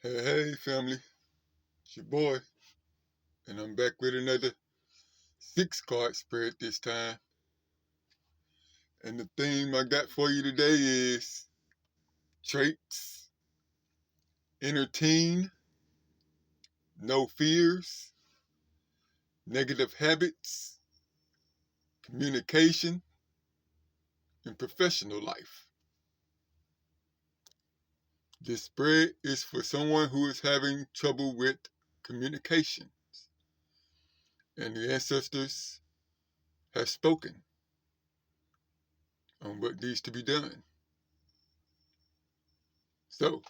Hey, family, it's your boy, and I'm back with another 6-card spread this time. And the theme I got for you today is traits, inner teen, no fears, negative habits, communication, and professional life. This spread is for someone who is having trouble with communication, and the ancestors have spoken on what needs to be done. So,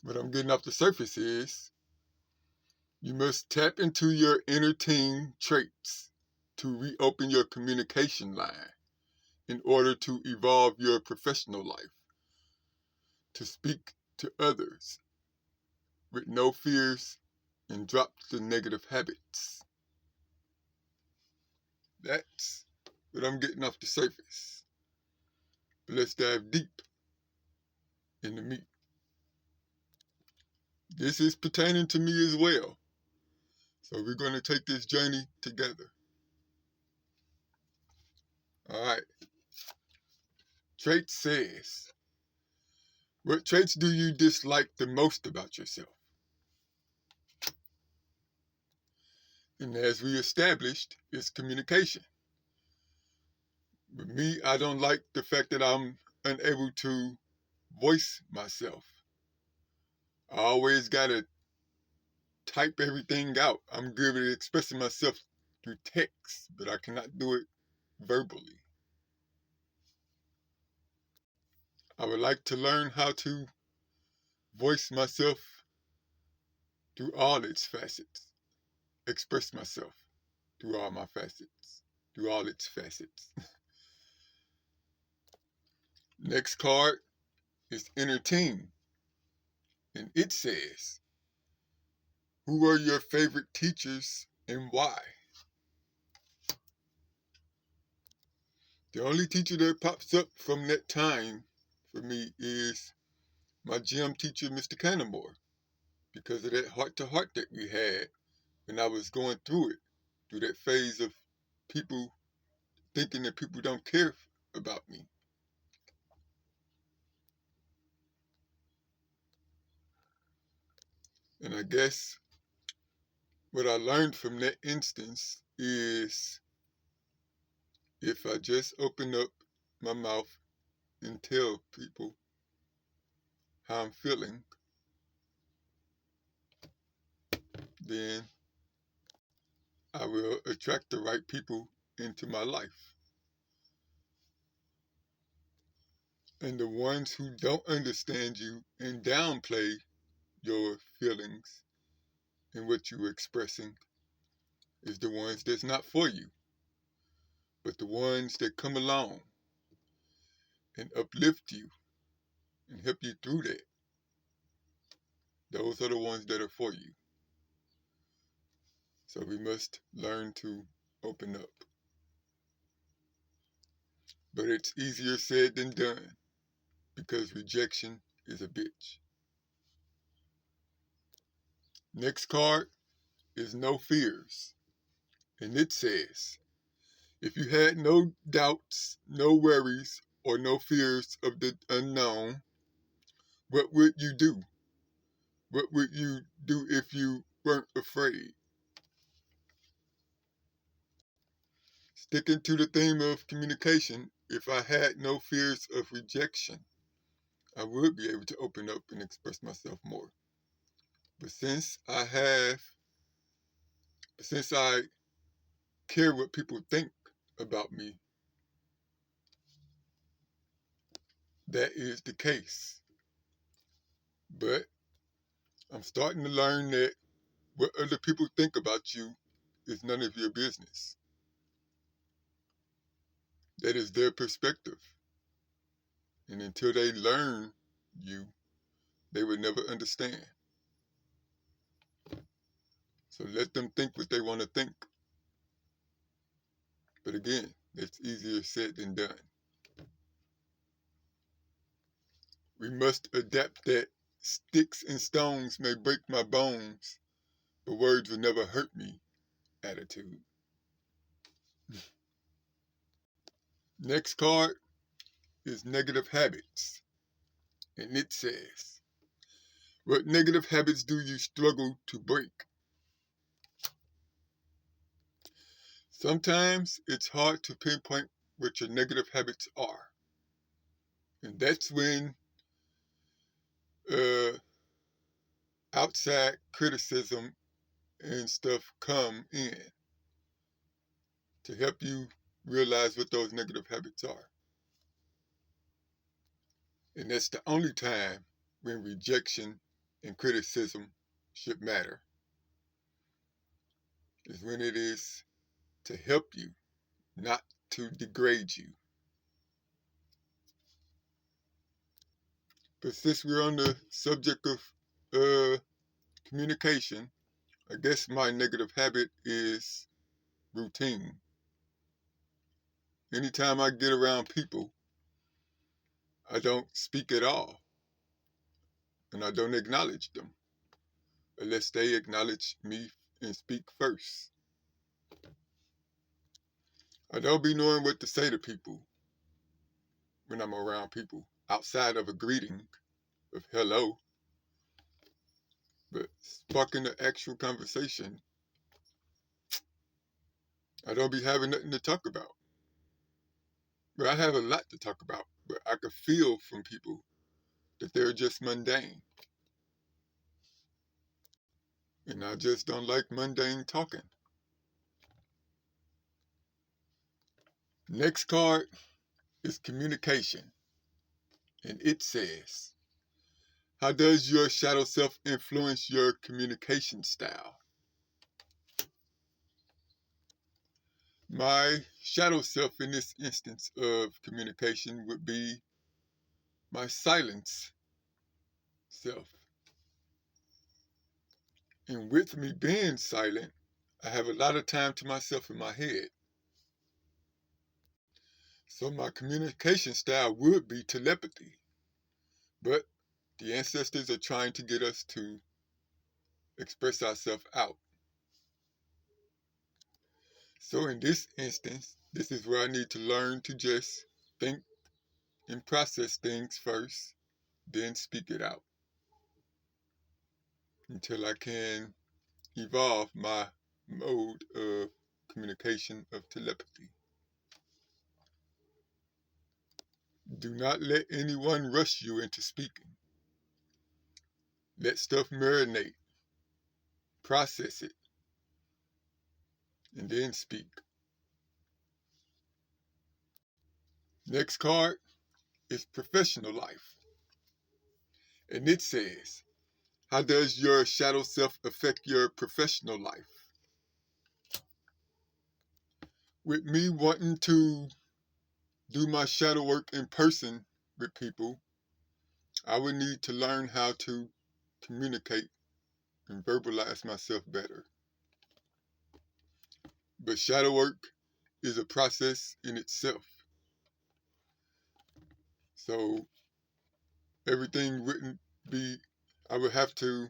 what I'm getting off the surface is you must tap into your inner teen traits to reopen your communication line in order to evolve your professional life, to speak to others with no fears and drop the negative habits. That's what I'm getting off the surface. But let's dive deep in the meat. This is pertaining to me as well. So we're going to take this journey together. All right. Trait says, what traits do you dislike the most about yourself? And as we established, it's communication. With me, I don't like the fact that I'm unable to voice myself. I always gotta type everything out. I'm good at expressing myself through text, but I cannot do it verbally. I would like to learn how to voice myself through all its facets, express myself through all my facets, through all its facets. Next card is inner teen, and it says, who are your favorite teachers and why? The only teacher that pops up from that time for me is my gym teacher, Mr. Cannonmore, because of that heart-to-heart that we had when I was going through it, through that phase of people thinking that people don't care about me. And I guess what I learned from that instance is if I just open up my mouth and tell people how I'm feeling, then I will attract the right people into my life. And the ones who don't understand you and downplay your feelings and what you're expressing is the ones that's not for you. But the ones that come along and uplift you and help you through that, those are the ones that are for you. So we must learn to open up. But it's easier said than done because rejection is a bitch. Next card is no fears. And it says, if you had no doubts, no worries, or no fears of the unknown, what would you do? What would you do if you weren't afraid? Sticking to the theme of communication, if I had no fears of rejection, I would be able to open up and express myself more. But since I care what people think about me, that is the case. But I'm starting to learn that what other people think about you is none of your business. That is their perspective. And until they learn you, they will never understand. So let them think what they want to think. But again, it's easier said than done. We must adapt that sticks and stones may break my bones, but words will never hurt me attitude. Next card is negative habits. And it says, what negative habits do you struggle to break? Sometimes it's hard to pinpoint what your negative habits are. And that's when outside criticism and stuff come in to help you realize what those negative habits are. And that's the only time when rejection and criticism should matter, is when it is to help you, not to degrade you. But since we're on the subject of communication, I guess my negative habit is routine. Anytime I get around people, I don't speak at all, and I don't acknowledge them unless they acknowledge me and speak first. I don't be knowing what to say to people when I'm around people outside of a greeting of hello, but sparking the actual conversation, I don't be having nothing to talk about. But I have a lot to talk about, but I could feel from people that they're just mundane. And I just don't like mundane talking. Next card is communication. And it says, how does your shadow self influence your communication style? My shadow self in this instance of communication would be my silence self. And with me being silent, I have a lot of time to myself in my head. So my communication style would be telepathy. But the ancestors are trying to get us to express ourselves out. So in this instance, this is where I need to learn to just think and process things first, then speak it out until I can evolve my mode of communication of telepathy. Do not let anyone rush you into speaking. Let stuff marinate, process it, and then speak. Next card is professional life. And it says, how does your shadow self affect your professional life? With me wanting to do my shadow work in person with people, I would need to learn how to communicate and verbalize myself better. But shadow work is a process in itself. So everything wouldn't be, I would have to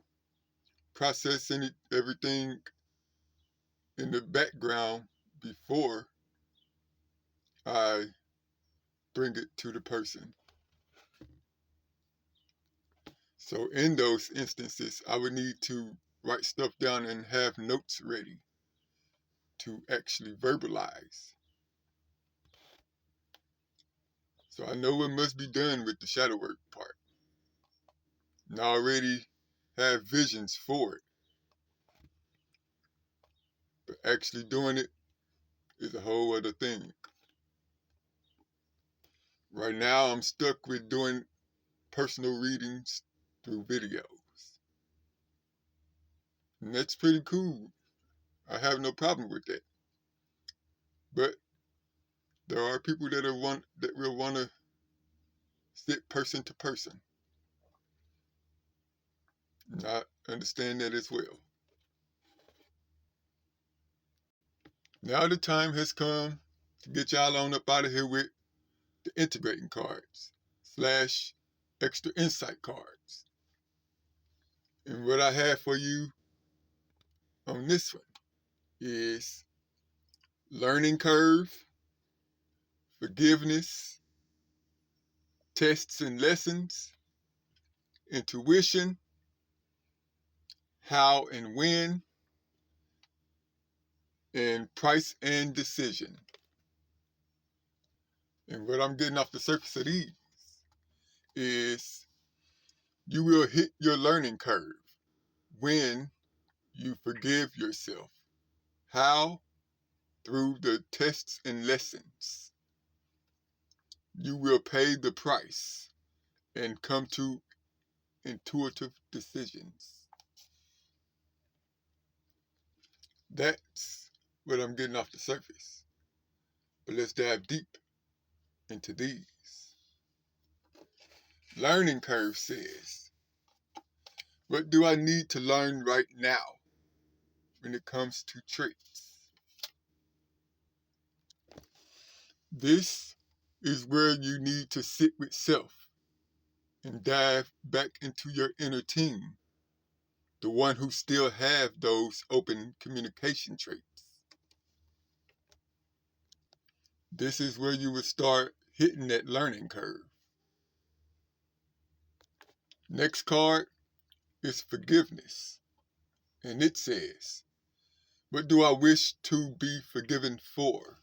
process everything in the background before I bring it to the person. So in those instances, I would need to write stuff down and have notes ready to actually verbalize. So I know what must be done with the shadow work part. And I already have visions for it. But actually doing it is a whole other thing. Right now, I'm stuck with doing personal readings through videos. And that's pretty cool. I have no problem with that. But there are people that will want to sit person to person. And I understand that as well. Now the time has come to get y'all on up out of here with the integrating cards / extra insight cards. And what I have for you on this one is learning curve, forgiveness, tests and lessons, intuition, how and when, and price and decision. And what I'm getting off the surface of these is you will hit your learning curve when you forgive yourself. How? Through the tests and lessons. You will pay the price and come to intuitive decisions. That's what I'm getting off the surface. But let's dive deep into these. Learning curve says, what do I need to learn right now when it comes to traits? This is where you need to sit with self and dive back into your inner team, the one who still have those open communication traits. This is where you would start hitting that learning curve. Next card is forgiveness. And it says, what do I wish to be forgiven for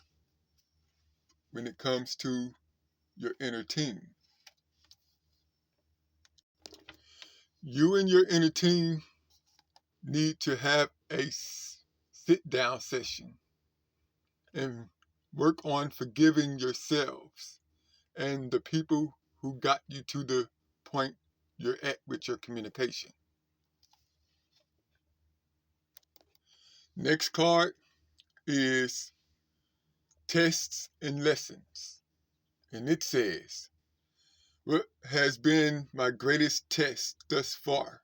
when it comes to your inner team? You and your inner team need to have a sit-down session and work on forgiving yourselves and the people who got you to the point you're at with your communication. Next card is tests and lessons. And it says, what has been my greatest test thus far?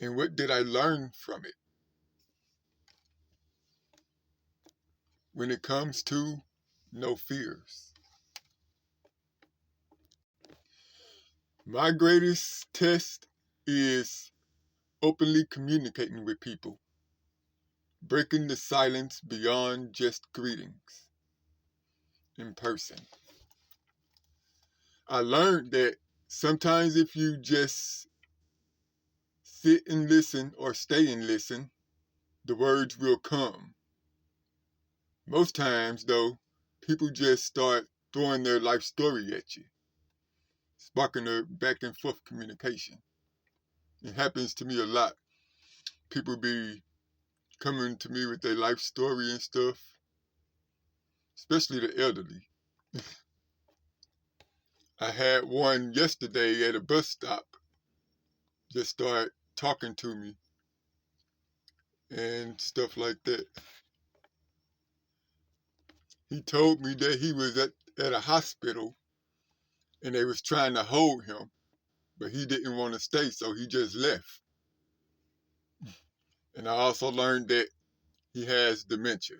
And what did I learn from it? When it comes to no fears. My greatest test is openly communicating with people, breaking the silence beyond just greetings in person. I learned that sometimes if you just sit and listen or stay and listen, the words will come. Most times, though, people just start throwing their life story at you, sparking a back and forth communication. It happens to me a lot. People be coming to me with their life story and stuff, especially the elderly. I had one yesterday at a bus stop just start talking to me and stuff like that. He told me that he was at a hospital and they was trying to hold him, but he didn't want to stay, so he just left. And I also learned that he has dementia.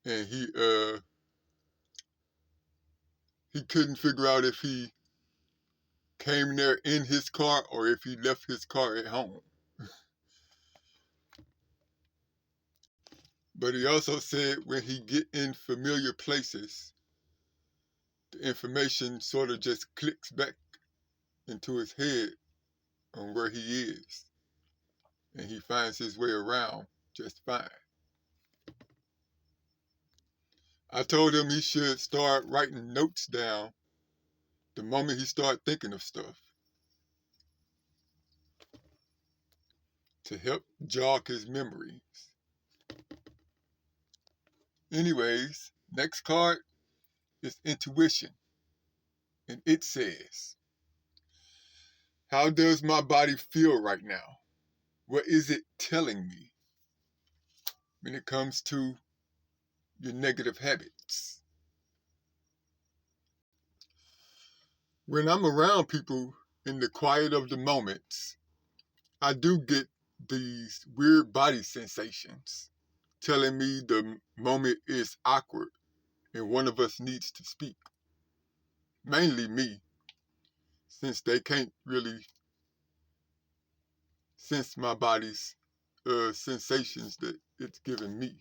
And he couldn't figure out if he came there in his car or if he left his car at home. But he also said when he get in familiar places, the information sort of just clicks back into his head on where he is. And he finds his way around just fine. I told him he should start writing notes down the moment he start thinking of stuff to help jog his memories. Anyways, next card is intuition. And it says, how does my body feel right now? What is it telling me when it comes to your negative habits? When I'm around people in the quiet of the moments, I do get these weird body sensations telling me the moment is awkward and one of us needs to speak. Mainly me, since they can't really sense my body's sensations that it's giving me.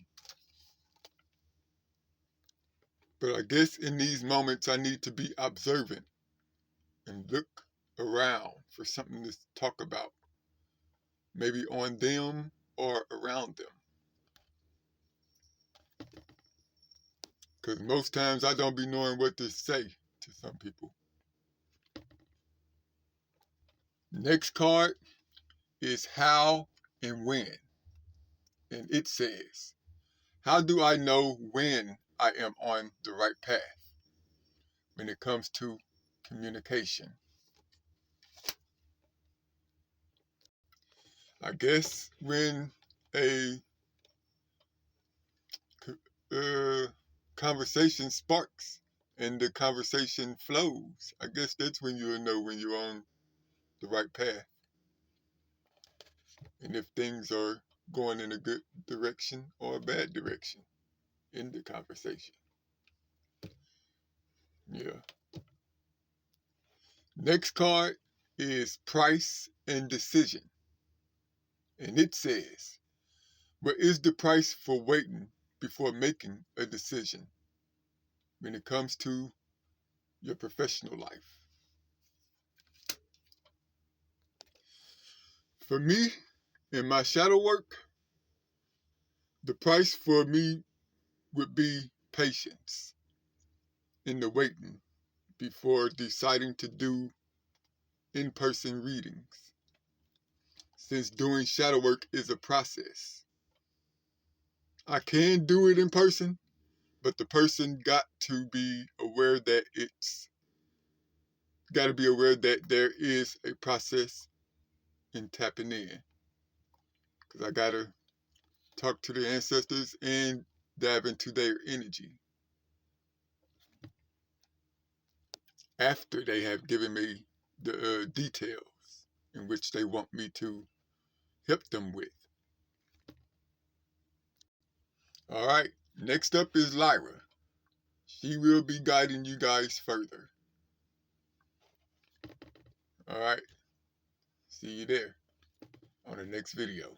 But I guess in these moments I need to be observant and look around for something to talk about, maybe on them or around them. Because most times I don't be knowing what to say to some people. Next card is how and when. And it says, how do I know when I am on the right path when it comes to communication? I guess when a conversation sparks and the conversation flows, I guess that's when you'll know when you're on the right path. And if things are going in a good direction or a bad direction in the conversation. Yeah. Next card is price and decision. And it says, what is the price for waiting before making a decision when it comes to your professional life? For me, in my shadow work, the price for me would be patience in the waiting before deciding to do in-person readings, since doing shadow work is a process. I can do it in person, but the person got to be aware that there is a process in tapping in. Because I got to talk to the ancestors and dive into their energy after they have given me the details in which they want me to help them with. All right, next up is Lyra. She will be guiding you guys further. All right, see you there on the next video.